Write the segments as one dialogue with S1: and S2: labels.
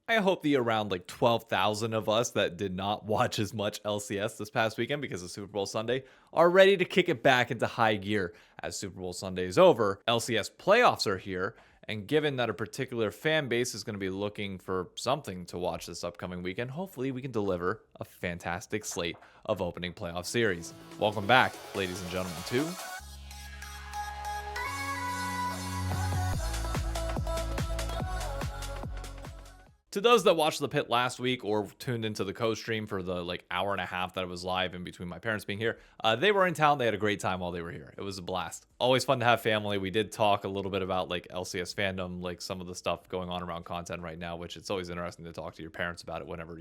S1: I hope the around like 12,000 of us that did not watch as much LCS this past weekend because of Super Bowl Sunday are ready to kick it back into high gear as Super Bowl Sunday is over. LCS playoffs are here, and given that a particular fan base is going to be looking for something to watch this upcoming weekend, hopefully we can deliver a fantastic slate of opening playoff series. Welcome back, ladies and gentlemen, to To those that watched the pit last week or tuned into the co-stream for the like hour and a half that it was live in between my parents being here, they were in town. They had a great time while they were here. It was a blast. Always fun to have family. We did talk a little bit about like LCS fandom, like some of the stuff going on around content right now, which it's always interesting to talk to your parents about it whenever,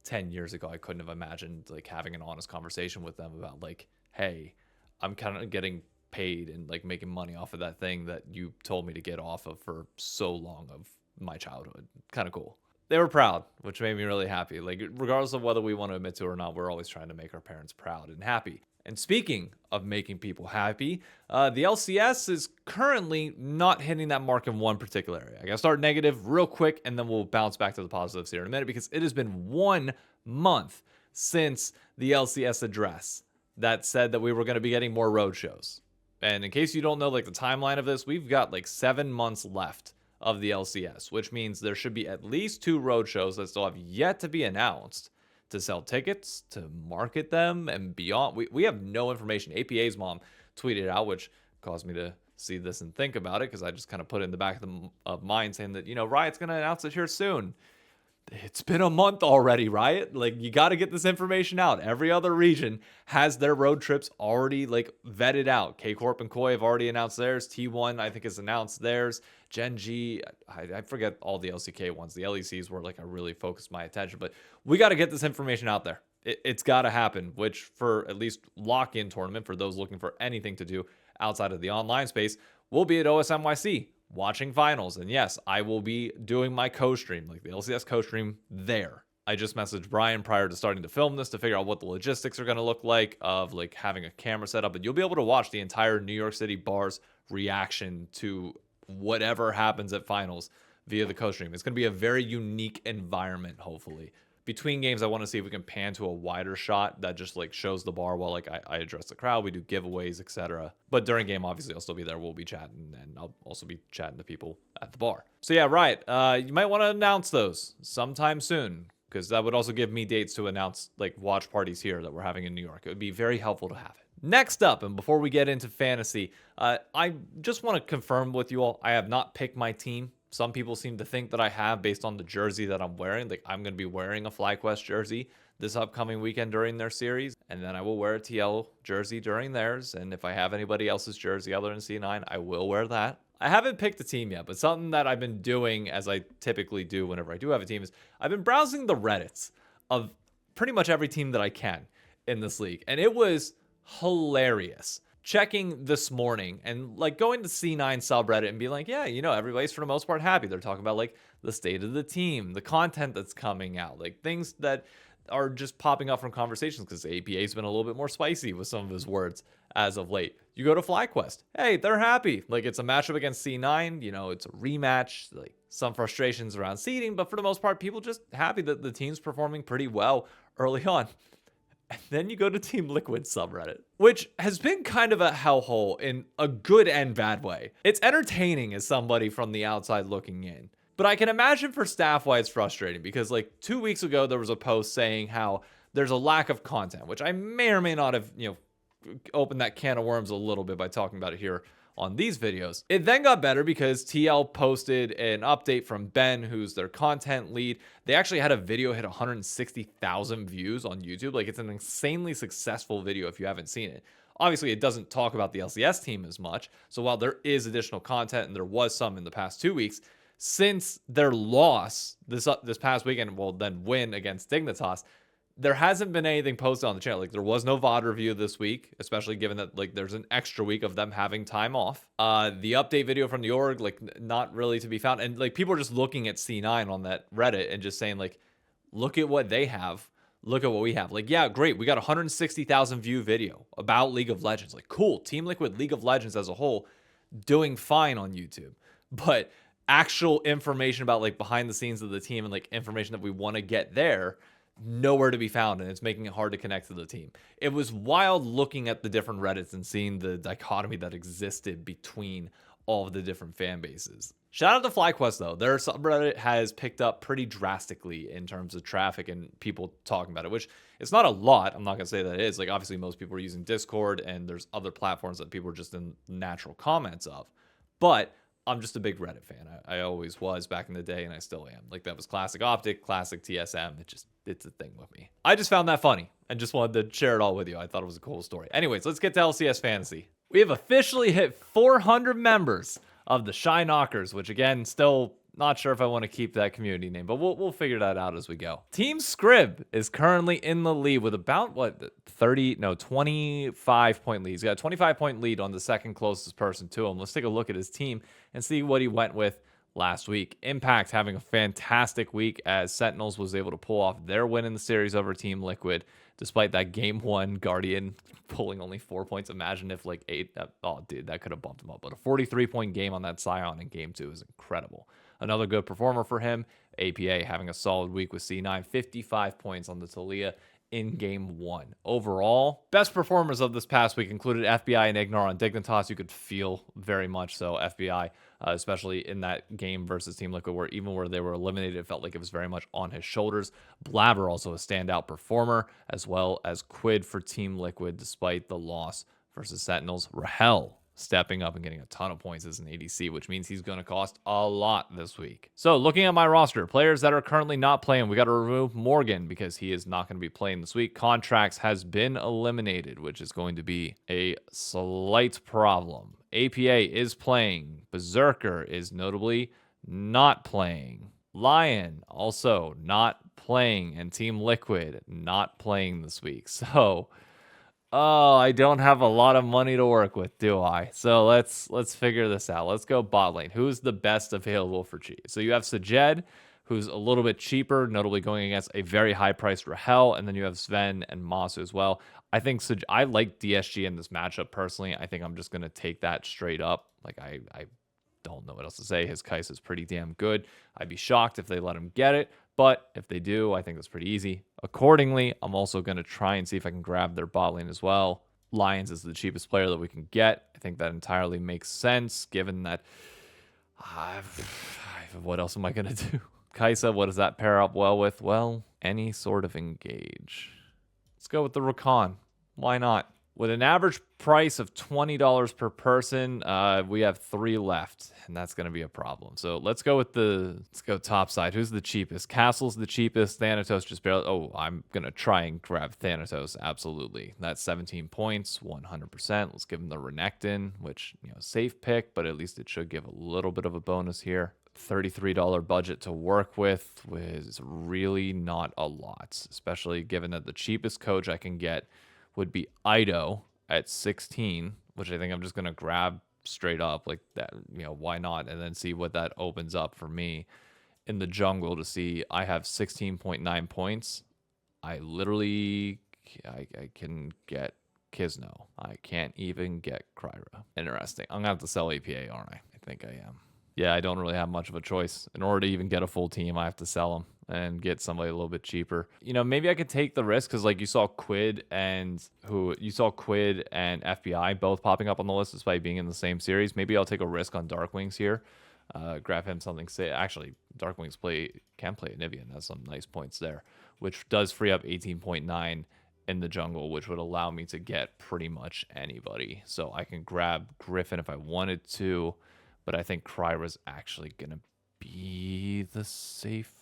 S1: 10 years ago, I couldn't have imagined like having an honest conversation with them about like, hey, I'm kind of getting paid and like making money off of that thing that you told me to get off of for so long of my childhood. Kind of cool. They were proud, which made me really happy. Like, regardless of whether we want to admit to it or not, we're always trying to make our parents proud and happy. And speaking of making people happy, the LCS is currently not hitting that mark in one particular area. I gotta start negative real quick, and then we'll bounce back to the positives here in a minute, because it has been 1 month since the LCS address that said that we were going to be getting more roadshows. And in case you don't know, like, the timeline of this, we've got like 7 months left of the LCS, which means there should be at least 2 roadshows that still have yet to be announced to sell tickets, to market them, and beyond. We have no information. APA's mom tweeted out, which caused me to see this and think about it, because I just kind of put it in the back of mind saying that, Riot's going to announce it here soon. It's been a month already, Riot. Like, you got to get this information out. Every other region has their road trips already like vetted out. K-Corp and Koi have already announced theirs. T1, I think, has announced theirs. Gen G, I forget all the LCK ones. The LECs were like I really focused my attention, but we got to get this information out there. It's got to happen, which for at least lock-in tournament, for those looking for anything to do outside of the online space, will be at OSNYC watching finals. And yes, I will be doing my co-stream, like the LCS co-stream there. I just messaged Brian prior to starting to film this to figure out what the logistics are going to look like of like having a camera set up, and you'll be able to watch the entire New York City bar's reaction to whatever happens at finals via the co-stream. It's going to be a very unique environment, hopefully. Between games, I want to see if we can pan to a wider shot that just like shows the bar while like I address the crowd, we do giveaways, etc. But during game, obviously, I'll still be there. We'll be chatting, and I'll also be chatting to people at the bar. So yeah, Riot, you might want to announce those sometime soon, because that would also give me dates to announce like watch parties here that we're having in New York. It would be very helpful to have it. Next up, and before we get into fantasy, I just want to confirm with you all, I have not picked my team. Some people seem to think that I have based on the jersey that I'm wearing. Like, I'm going to be wearing a FlyQuest jersey this upcoming weekend during their series, and then I will wear a TL jersey during theirs. And if I have anybody else's jersey other than C9, I will wear that. I haven't picked a team yet, but something that I've been doing, as I typically do whenever I do have a team, is I've been browsing the Reddits of pretty much every team that I can in this league. And it was hilarious checking this morning and like going to C9 subreddit and being like, yeah, everybody's for the most part happy. They're talking about like the state of the team, the content that's coming out, like things that are just popping up from conversations, because APA's been a little bit more spicy with some of his words as of late. You go to FlyQuest, hey, they're happy. Like, it's a matchup against C9, it's a rematch, like some frustrations around seeding, but for the most part, people just happy that the team's performing pretty well early on. And then you go to Team Liquid subreddit, which has been kind of a hellhole in a good and bad way. It's entertaining as somebody from the outside looking in, but I can imagine for staff why it's frustrating, because like 2 weeks ago, there was a post saying how there's a lack of content, which I may or may not have, opened that can of worms a little bit by talking about it here on these videos. It then got better because TL posted an update from Ben, who's their content lead. They actually had a video hit 160,000 views on YouTube. Like, it's an insanely successful video if you haven't seen it. Obviously, it doesn't talk about the LCS team as much. So while there is additional content, and there was some in the past 2 weeks, since their loss this past weekend, well, then win against Dignitas, there hasn't been anything posted on the channel. Like, there was no VOD review this week, especially given that like there's an extra week of them having time off. The update video from the org, like, not really to be found. And like, people are just looking at C9 on that Reddit and just saying like, look at what they have. Look at what we have. Like, yeah, great. We got 160,000 view video about League of Legends. Like, cool. Team Liquid League of Legends as a whole doing fine on YouTube. But actual information about like behind the scenes of the team and like information that we want to get there, nowhere to be found, and it's making it hard to connect to the team. It was wild looking at the different Reddits and seeing the dichotomy that existed between all of the different fan bases. Shout out to FlyQuest though. Their subreddit has picked up pretty drastically in terms of traffic and people talking about it, which it's not a lot. I'm not gonna say that it is. Like obviously most people are using Discord and there's other platforms that people are just in natural comments of. But I'm just a big Reddit fan. I always was back in the day, and I still am. Like that was classic Optic, classic TSM. It's a thing with me. I just found that funny and just wanted to share it all with you. I thought it was a cool story. Anyways, let's get to LCS Fantasy. We have officially hit 400 members of the Shy Knockers, which again, still not sure if I want to keep that community name, but we'll figure that out as we go. Team Scrib is currently in the lead with about 25 point lead. He's got a 25 point lead on the second closest person to him. Let's take a look at his team and see what he went with last week. Impact having a fantastic week as Sentinels was able to pull off their win in the series over Team Liquid, despite that game one Guardian pulling only 4 points. Imagine if like 8, oh dude, that could have bumped him up. But a 43-point game on that Scion in game 2 is incredible. Another good performer for him, APA having a solid week with C9, 55 points on the Talia in game 1. Overall, best performers of this past week included FBI and Ignar on Dignitas. You could feel very much so FBI, especially in that game versus Team Liquid, where even where they were eliminated, it felt like it was very much on his shoulders. Blaber also a standout performer, as well as Quid for Team Liquid, despite the loss versus Sentinels. Rahel stepping up and getting a ton of points as an ADC, which means he's going to cost a lot this week. So looking at my roster, players that are currently not playing, we got to remove Morgan because he is not going to be playing this week. Contracts has been eliminated, which is going to be a slight problem. APA is playing. Berserker is notably not playing. Lion also not playing, and Team Liquid not playing this week. So oh, I don't have a lot of money to work with, do I? So let's figure this out. Let's go bot lane. Who's the best available for cheap? So you have Sajed, who's a little bit cheaper, notably going against a very high-priced Rahel, and then you have Sven and Masu as well. I think I like DSG in this matchup personally. I think I'm just going to take that straight up. Like I don't know what else to say. His Kai'Sa is pretty damn good. I'd be shocked if they let him get it. But if they do, I think that's pretty easy. Accordingly, I'm also going to try and see if I can grab their bot lane as well. Lions is the cheapest player that we can get. I think that entirely makes sense, given that... what else am I going to do? Kai'Sa, what does that pair up well with? Well, any sort of engage. Let's go with the Rakan. Why not? With an average price of $20 per person, we have 3 left, and that's going to be a problem. So let's go top side. Who's the cheapest? Castle's the cheapest. Thanatos just barely. Oh, I'm going to try and grab Thanatos. Absolutely. That's 17 points, 100%. Let's give him the Renekton, which, safe pick, but at least it should give a little bit of a bonus here. $33 budget to work with is really not a lot, especially given that the cheapest coach I can get would be Ido at 16, which I think I'm just going to grab straight up like that, why not? And then see what that opens up for me in the jungle to see I have 16.9 points. I can get Kisno. I can't even get Kryra. Interesting. I'm going to have to sell APA, aren't I? I think I am. Yeah, I don't really have much of a choice. In order to even get a full team, I have to sell them and get somebody a little bit cheaper. Maybe I could take the risk because like you saw Quid and FBI both popping up on the list despite being in the same series. Maybe I'll take a risk on Darkwings here. Grab him something. Actually, Darkwings can play Anivia and has some nice points there, which does free up 18.9 in the jungle, which would allow me to get pretty much anybody. So I can grab Gryffinn if I wanted to. But I think Kryra's actually going to be the safe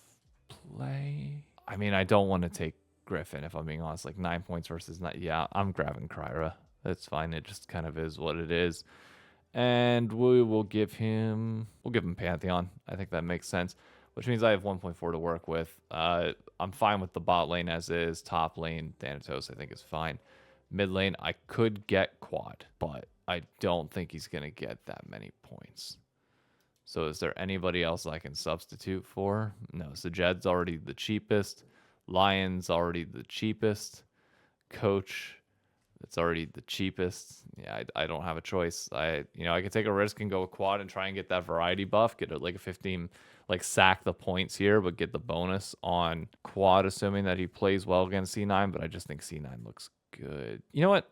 S1: play. I mean, I don't want to take Gryffinn, if I'm being honest. Like 9 points versus 9. Yeah, I'm grabbing Kryra. That's fine. It just kind of is what it is. And we'll give him Pantheon. I think that makes sense, which means I have 1.4 to work with. I'm fine with the bot lane as is. Top lane, Thanatos, I think is fine. Mid lane, I could get Quad, but I don't think he's going to get that many points. So is there anybody else I can substitute for? No, so Jed's already the cheapest. Lion's already the cheapest. Coach, It's already the cheapest. Yeah, I don't have a choice. I could take a risk and go with quad and try and get that variety buff, get like a 15, like sack the points here, but get the bonus on quad, assuming that he plays well against C9. But I just think C9 looks good. You know what?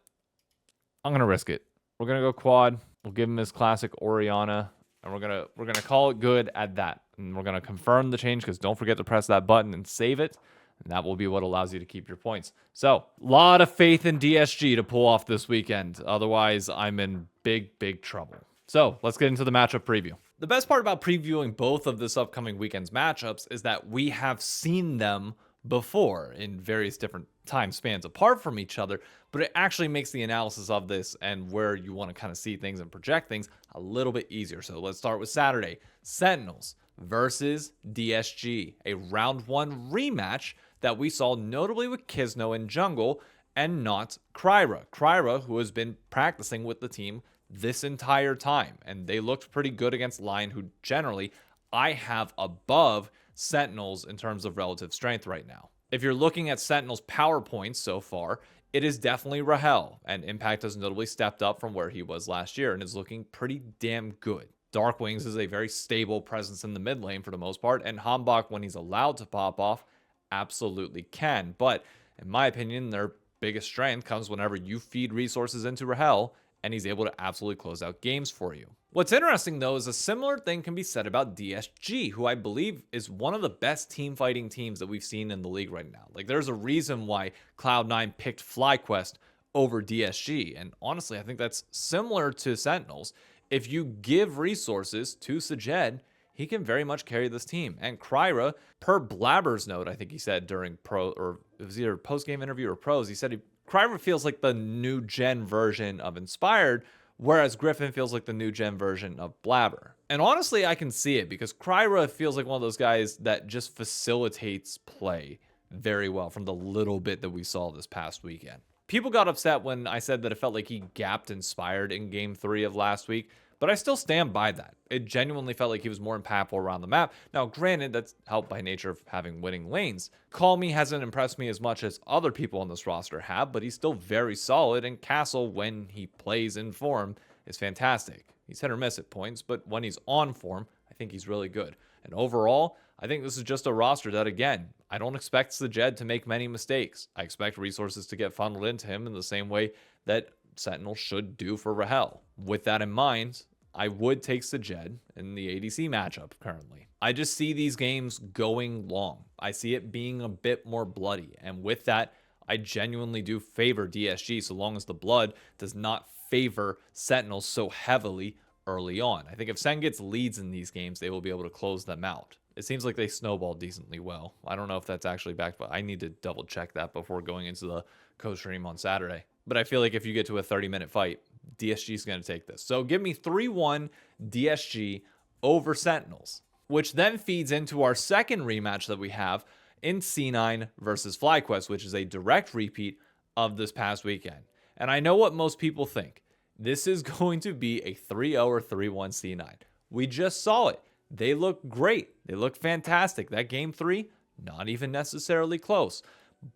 S1: I'm gonna risk it. We're gonna go quad. We'll give him his classic Oriana, and we're gonna call it good at that. And we're gonna confirm the change, because don't forget to press that button and save it. And that will be what allows you to keep your points. So, a lot of faith in DSG to pull off this weekend. Otherwise, I'm in big, big trouble. So, let's get into the matchup preview. The best part about previewing both of this upcoming weekend's matchups is that we have seen them before in various different time spans apart from each other, but it actually makes the analysis of this and where you want to kind of see things and project things a little bit easier. So let's start with Saturday. Sentinels versus DSG, a round 1 rematch that we saw notably with Kisno in jungle and not Kryra. Kryra, who has been practicing with the team this entire time, and they looked pretty good against Lion, who generally I have above Sentinels in terms of relative strength right now. If you're looking at Sentinels power points so far, it is definitely Rahel, and Impact has notably stepped up from where he was last year and is looking pretty damn good. Darkwings is a very stable presence in the mid lane for the most part, and Hambach, when he's allowed to pop off, absolutely can. But in my opinion, their biggest strength comes whenever you feed resources into Rahel, and he's able to absolutely close out games for you. What's interesting, though, is a similar thing can be said about DSG, who I believe is one of the best team fighting teams that we've seen in the league right now. Like, there's a reason why Cloud9 picked FlyQuest over DSG, and honestly, I think that's similar to Sentinels. If you give resources to Sajed, he can very much carry this team. And Kryra, per Blaber's note, I think he said during it was either post-game interview or pros, he said Kryra feels like the new gen version of Inspired, whereas Gryffinn feels like the new gen version of Blaber. And honestly, I can see it, because Kryra feels like one of those guys that just facilitates play very well from the little bit that we saw this past weekend. People got upset when I said that it felt like he gapped Inspired in Game 3 of last week, but I still stand by that. It genuinely felt like he was more impactful around the map. Now, granted, that's helped by nature of having winning lanes. Call Me hasn't impressed me as much as other people on this roster have, but he's still very solid, and Castle, when he plays in form, is fantastic. He's hit or miss at points, but when he's on form, I think he's really good. And overall, I think this is just a roster that, again, I don't expect Sajed to make many mistakes. I expect resources to get funneled into him in the same way that Sentinel should do for Rahel. With that in mind, I would take Sajed in the ADC matchup currently. I just see these games going long. I see it being a bit more bloody. And with that, I genuinely do favor DSG so long as the blood does not favor Sentinels so heavily early on. I think if Sen gets leads in these games, they will be able to close them out. It seems like they snowball decently well. I don't know if that's actually back, but I need to double check that before going into the co-stream on Saturday. But I feel like if you get to a 30-minute fight, DSG is going to take this. So give me 3-1 DSG over Sentinels, which then feeds into our second rematch that we have in C9 versus FlyQuest, which is a direct repeat of this past weekend. And I know what most people think. This is going to be a 3-0 or 3-1 C9. We just saw it. They look great. They look fantastic. That game 3, not even necessarily close.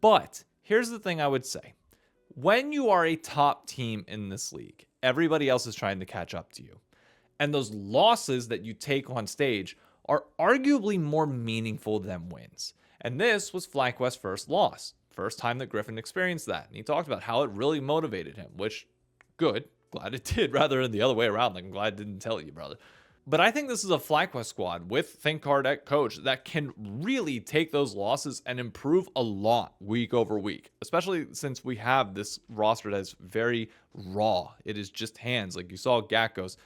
S1: But here's the thing I would say. When you are a top team in this league, everybody else is trying to catch up to you. And those losses that you take on stage are arguably more meaningful than wins. And this was FlyQuest's first loss. First time that Gryffinn experienced that. And he talked about how it really motivated him, which, good. Glad it did, rather than the other way around. Like, I'm glad I didn't tell you, brother. But I think this is a FlyQuest squad with ThinkHard at coach that can really take those losses and improve a lot week over week, especially since we have this roster that's very raw. It is just hands. Like you saw Gakkos,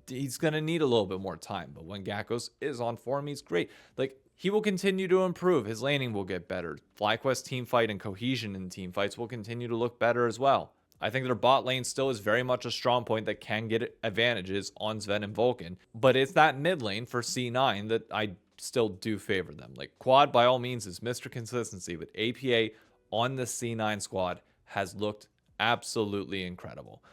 S1: he's going to need a little bit more time. But when Gakkos is on form, he's great. Like, he will continue to improve. His laning will get better. FlyQuest team fight and cohesion in team fights will continue to look better as well. I think their bot lane still is very much a strong point that can get advantages on Sven and Vulcan. But it's that mid lane for C9 that I still do favor them. Like, Quad, by all means, is Mr. Consistency, but APA on the C9 squad has looked absolutely incredible.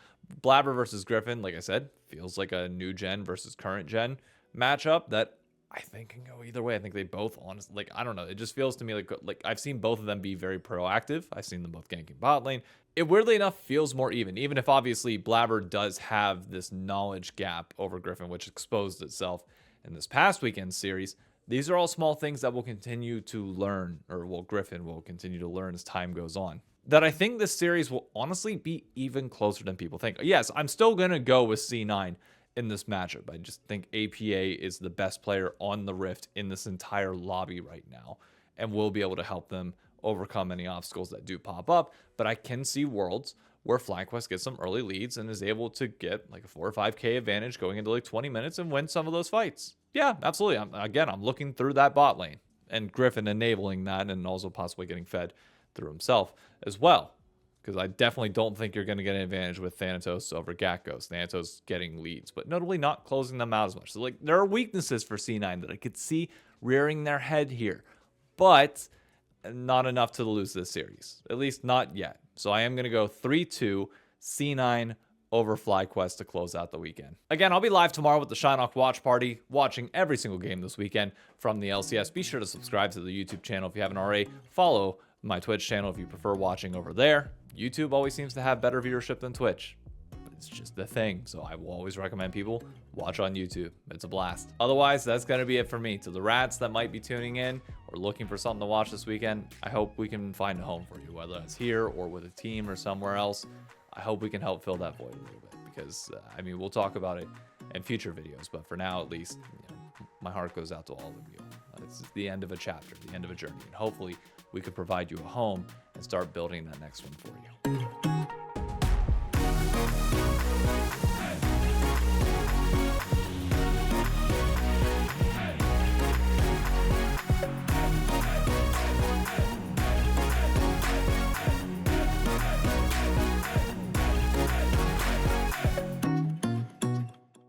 S1: Blaber versus Gryffinn, like I said, feels like a new gen versus current gen matchup that I think can go either way. I think they both honestly, like, I don't know. It just feels to me like I've seen both of them be very proactive. I've seen them both ganking bot lane. It weirdly enough feels more even if obviously Blaber does have this knowledge gap over Gryffinn, which exposed itself in this past weekend series. These are all small things that we'll continue to learn, or Gryffinn will continue to learn as time goes on. That I think this series will honestly be even closer than people think. Yes, I'm still going to go with C9 in this matchup. I just think APA is the best player on the Rift in this entire lobby right now, and will be able to help them overcome any obstacles that do pop up. But I can see worlds where FlyQuest gets some early leads and is able to get like a 4 or 5k advantage going into like 20 minutes and win some of those fights. Yeah, absolutely. I'm looking through that bot lane and Gryffinn enabling that, and also possibly getting fed through himself as well. Because I definitely don't think you're going to get an advantage with Thanatos over Gatghost. Thanatos getting leads, but notably not closing them out as much. So like, there are weaknesses for C9 that I could see rearing their head here, but not enough to lose this series. At least not yet. So I am going to go 3-2 C9 over FlyQuest to close out the weekend. Again, I'll be live tomorrow with the Shinnok Watch Party, watching every single game this weekend from the LCS. Be sure to subscribe to the YouTube channel if you haven't already. Follow my Twitch channel if you prefer watching over there. YouTube always seems to have better viewership than Twitch, but it's just the thing. So I will always recommend people watch on YouTube. It's a blast. Otherwise, that's going to be it for me. To the rats that might be tuning in or looking for something to watch this weekend, I hope we can find a home for you, whether it's here or with a team or somewhere else. I hope we can help fill that void a little bit, because I mean, we'll talk about it in future videos, but for now, at least, my heart goes out to all of you. It's the end of a chapter, the end of a journey, and hopefully we could provide you a home and start building that next one for you.